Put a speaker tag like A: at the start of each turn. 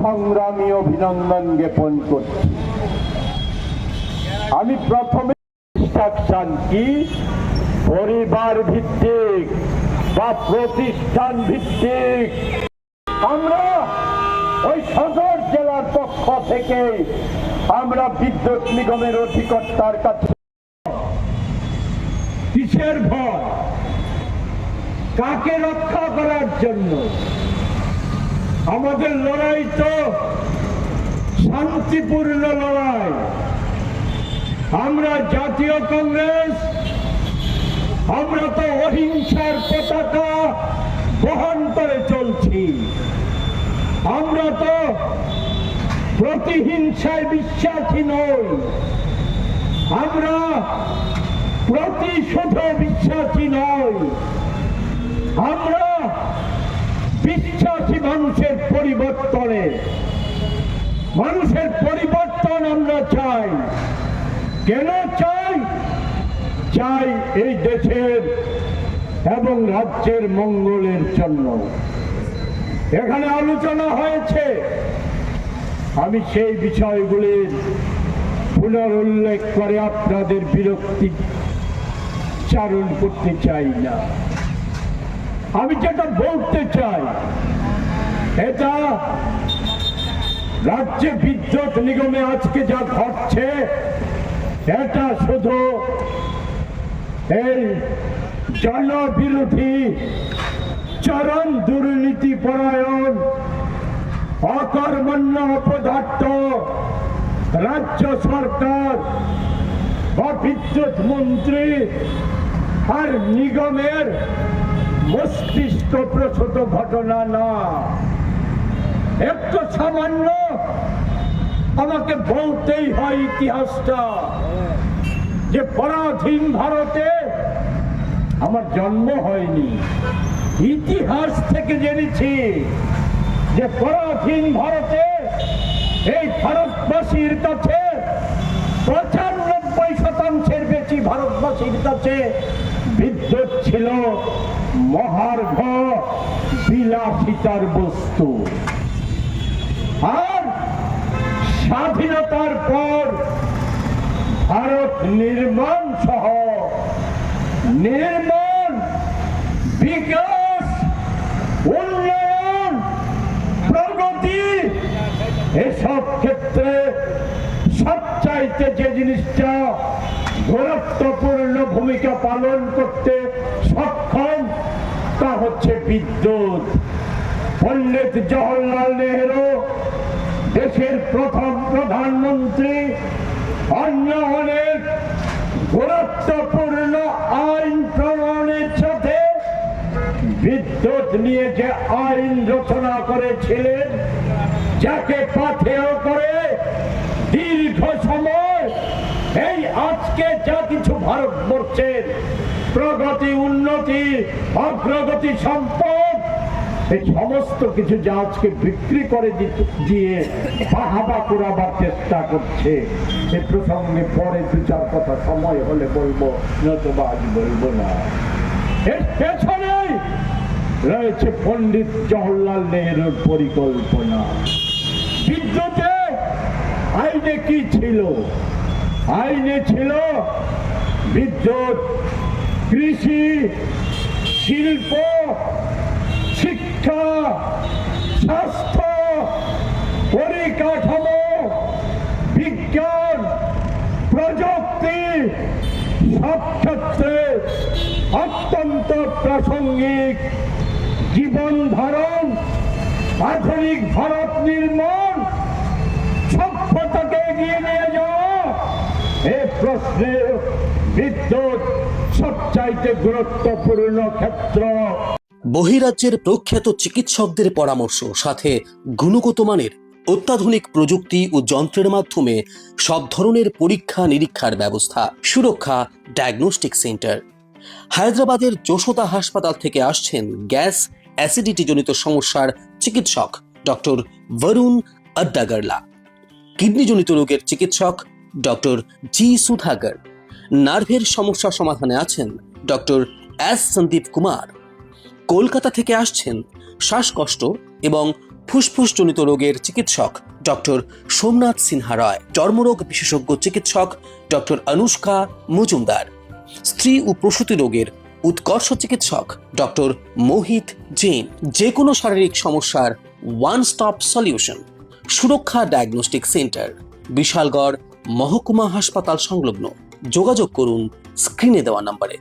A: সংগ্রামী অভিনন্দন জ্ঞাপন করছি। আমি প্রথমে ইনস্ট্রাকশন কি পরিবার ভিত্তিক বা প্রতিষ্ঠান ভিত্তিক আমরা ওই সদর জেলার পক্ষ থেকে আমরা বিদ্যুৎ নিগমের অধিকর্তার কাছে কিসের ভয়, কাকে রক্ষা করার জন্য? আমাদের লড়াই তো শান্তিপূর্ণ লড়াই। আমরা জাতীয় কংগ্রেস, আমরা তো অহিংসার পতাকা বহন করে চলছি। আমরা তো প্রতিহিংসায় বিশ্বাসী নই, আমরা প্রতিশোধে বিশ্বাসী নই। আমরা বিশ্বাসী মানুষের পরিবর্তনে, মানুষের পরিবর্তন আমরা চাই। কেন চাই? চাই এই দেশের এবং রাজ্যের মঙ্গলের জন্য। এখানে আলোচনা হয়েছে, আমি সেই বিষয়গুলির পুনরুল্লেখ করে আপনাদের বিরক্তি চারণ করতে চাই না। আমি যেটা বলতে চাই, এটা রাজ্যে বিদ্যুৎ নিগমে আজকে যা ঘটছে, এটা শুধু এই জনবিরোধী চরম দুর্নীতি পরায়ণ অকর্মণ্য অপদার্থ রাজ্য সরকার বা বিদ্যুৎ মন্ত্রী আর নিগমের মস্তিষ্ক প্রসূত ঘটনা না। একটু সামান্য আমাকে বলতেই হয় ইতিহাসটা, যে পরাধীন ভারতে আমার জন্ম হয়নি, ইতিহাস থেকে জেনেছি যে পরাধীন ভারতে এই ভারতবাসীর কাছে 95% বেশি ভারতবাসীর কাছে বিদ্যুৎ ছিল মহার্ঘ বিলাসিতার বস্তু। আর স্বাধীনতার পর ভারত নির্মাণ সহ নির্মাণ, বিকাশ, উন্নয়ন, প্রগতি এসব ক্ষেত্রে সবচাইতে যে জিনিসটা গুরুত্বপূর্ণ ভূমিকা পালন করতে সক্ষম তা হচ্ছে বিদ্যুৎ। পণ্ডিত জওহরলাল নেহেরু দেশের প্রথম প্রধানমন্ত্রী অন্য অনেক গুরুত্বপূর্ণ আইন প্রণয়নের সাথে বিদ্যুৎ নিয়ে যে আইন রচনা করেছিলেন, যাকে পাথেয় করে দীর্ঘ সময় এই আজকে যা কিছু ভারতবর্ষের প্রগতি, উন্নতি, অগ্রগতি, সম্পদ, এই সমস্ত কিছু যা আজকে বিক্রি করে দিয়ে বাহাবা করাবার চেষ্টা করছে। এ প্রসঙ্গে পরে দু চার কথা সময় হলে বলবো, নতুবা আজ বলবো না। এর পেছনে রয়েছে পণ্ডিত জওহরলাল নেহেরুর পরিকল্পনা। বিদ্যুতে আইনে কি ছিল? আইনে ছিল বিদ্যুৎ, কৃষি, শিল্প, শিক্ষা, স্বাস্থ্য, পরিকাঠামো, বিজ্ঞান, প্রযুক্তি সব ক্ষেত্রে অত্যন্ত প্রাসঙ্গিক জীবন ধারণ, আধুনিক ভারত নির্মাণ, সভ্যতাকে এগিয়ে নিয়ে যাওয়া, এই প্রশ্নে বিদ্যুৎ সবচাইতে গুরুত্বপূর্ণ ক্ষেত্র।
B: বহিরাজ্যের প্রখ্যাত চিকিৎসকদের পরামর্শ, সাথে গুণগত মানের অত্যাধুনিক প্রযুক্তি ও যন্ত্রের মাধ্যমে সব ধরনের পরীক্ষা নিরীক্ষার ব্যবস্থা। সুরক্ষা ডায়াগনস্টিক সেন্টার। হায়দ্রাবাদের যশোদা হাসপাতাল থেকে আসছেন গ্যাস অ্যাসিডিটি জনিত সমস্যার চিকিৎসক ডক্টর বরুণ আড্ডাগারলা, কিডনিজনিত রোগের চিকিৎসক ডক্টর জি সুধাগর, নার্ভের সমস্যা সমাধানে আছেন ডক্টর এস সন্দীপ কুমার। কলকাতা থেকে আসছেন শ্বাসকষ্ট এবং ফুসফুসজনিত রোগের চিকিৎসক ডক্টর সোমনাথ সিনহা রায়, চর্মরোগ বিশেষজ্ঞ চিকিৎসক ডক্টর অনুষ্কা মজুমদার, স্ত্রী ও প্রসূতি রোগের উৎকর্ষ চিকিৎসক ডক্টর মোহিত জৈন। যে কোনো শারীরিক সমস্যার ওয়ান স্টপ সলিউশন। সুরক্ষা ডায়াগনস্টিক সেন্টার, বিশালগড় মহকুমা হাসপাতাল সংলগ্ন। যোগাযোগ করুন স্ক্রিনে দেওয়া নম্বরে।